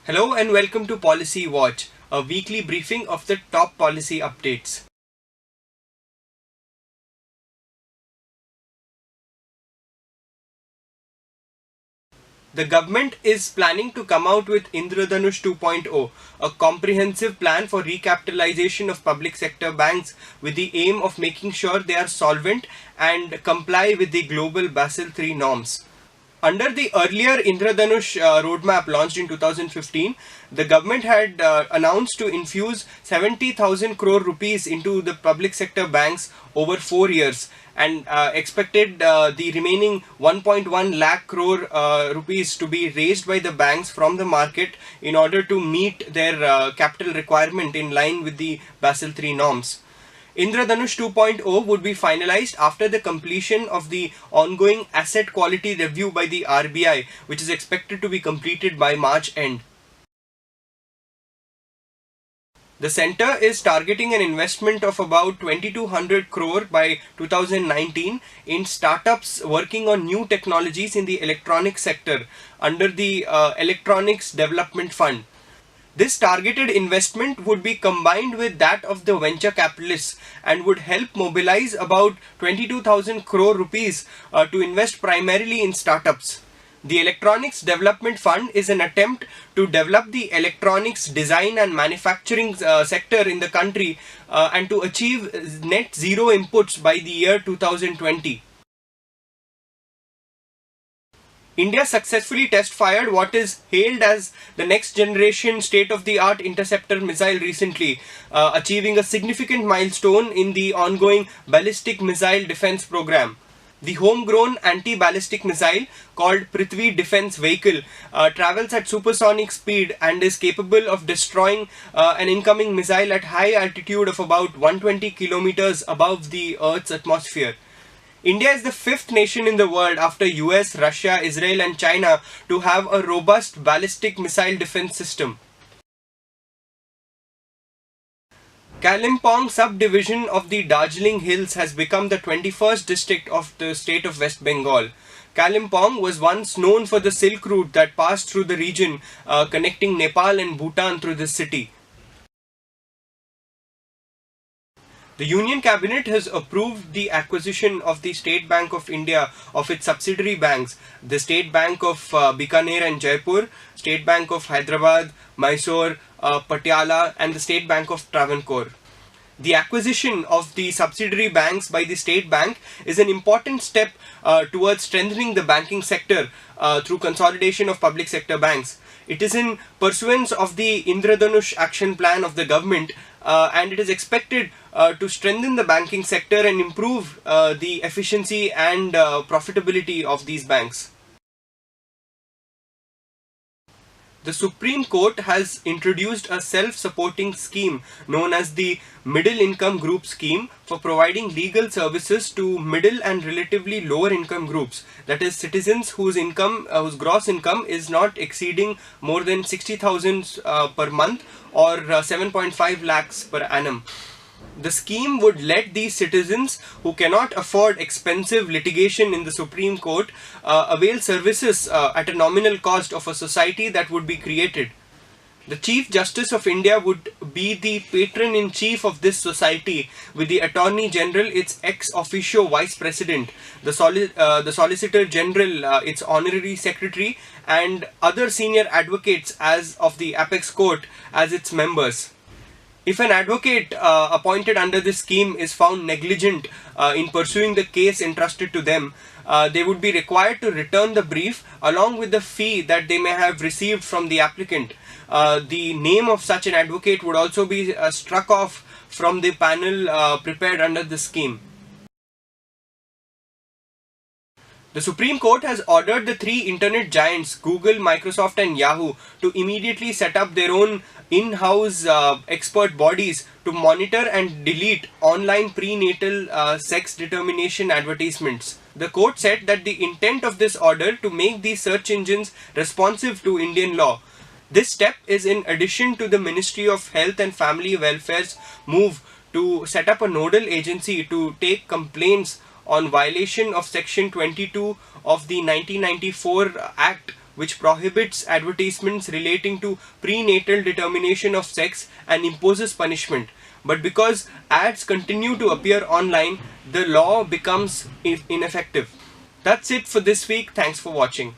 Hello and welcome to Policy Watch, a weekly briefing of the top policy updates. The government is planning to come out with Indradhanush 2.0, a comprehensive plan for recapitalization of public sector banks with the aim of making sure they are solvent and comply with the global Basel III norms. Under the earlier Indradhanush roadmap launched in 2015, the government had announced to infuse 70,000 crore rupees into the public sector banks over 4 years and expected the remaining 1.1 lakh crore rupees to be raised by the banks from the market in order to meet their capital requirement in line with the Basel III norms. Indradhanush 2.0 would be finalized after the completion of the ongoing asset quality review by the RBI, which is expected to be completed by March end. The centre is targeting an investment of about 2200 crore by 2019 in startups working on new technologies in the electronics sector under the Electronics Development Fund. This targeted investment would be combined with that of the venture capitalists and would help mobilize about 22,000 crore rupees to invest primarily in startups. The Electronics Development Fund is an attempt to develop the electronics design and manufacturing sector in the country and to achieve net zero inputs by the year 2020. India successfully test-fired what is hailed as the next generation state-of-the-art interceptor missile recently, achieving a significant milestone in the ongoing ballistic missile defense program. The homegrown anti-ballistic missile, called Prithvi Defense Vehicle, travels at supersonic speed and is capable of destroying an incoming missile at high altitude of about 120 kilometers above the Earth's atmosphere. India is the fifth nation in the world after US, Russia, Israel and China to have a robust ballistic missile defense system. Kalimpong subdivision of the Darjeeling Hills has become the 21st district of the state of West Bengal. Kalimpong was once known for the Silk Route that passed through the region, connecting Nepal and Bhutan through this city. The Union Cabinet has approved the acquisition of the State Bank of India of its subsidiary banks, the State Bank of Bikaner and Jaipur, State Bank of Hyderabad, Mysore, Patiala and the State Bank of Travancore. The acquisition of the subsidiary banks by the State Bank is an important step towards strengthening the banking sector through consolidation of public sector banks. It is in pursuance of the Indradhanush action plan of the government and it is expected to strengthen the banking sector and improve the efficiency and profitability of these banks. The Supreme Court has introduced a self-supporting scheme known as the Middle Income Group Scheme for providing legal services to middle and relatively lower income groups, that is citizens whose gross income is not exceeding more than 60,000 per month or 7.5 lakhs per annum. The scheme would let these citizens who cannot afford expensive litigation in the Supreme Court avail services at a nominal cost of a society that would be created. The Chief Justice of India would be the patron-in-chief of this society, with the Attorney General its ex officio Vice President, the Solicitor General its Honorary Secretary, and other senior advocates as of the Apex Court as its members. If an advocate appointed under this scheme is found negligent in pursuing the case entrusted to them, they would be required to return the brief along with the fee that they may have received from the applicant. The name of such an advocate would also be struck off from the panel prepared under this scheme. The Supreme Court has ordered the three internet giants, Google, Microsoft and Yahoo, to immediately set up their own in-house expert bodies to monitor and delete online prenatal sex determination advertisements. The court said that the intent of this order to make these search engines responsive to Indian law. This step is in addition to the Ministry of Health and Family Welfare's move to set up a nodal agency to take complaints on violation of Section 22 of the 1994 Act which prohibits advertisements relating to prenatal determination of sex and imposes punishment. But because ads continue to appear online, the law becomes ineffective. That's it for this week. Thanks for watching.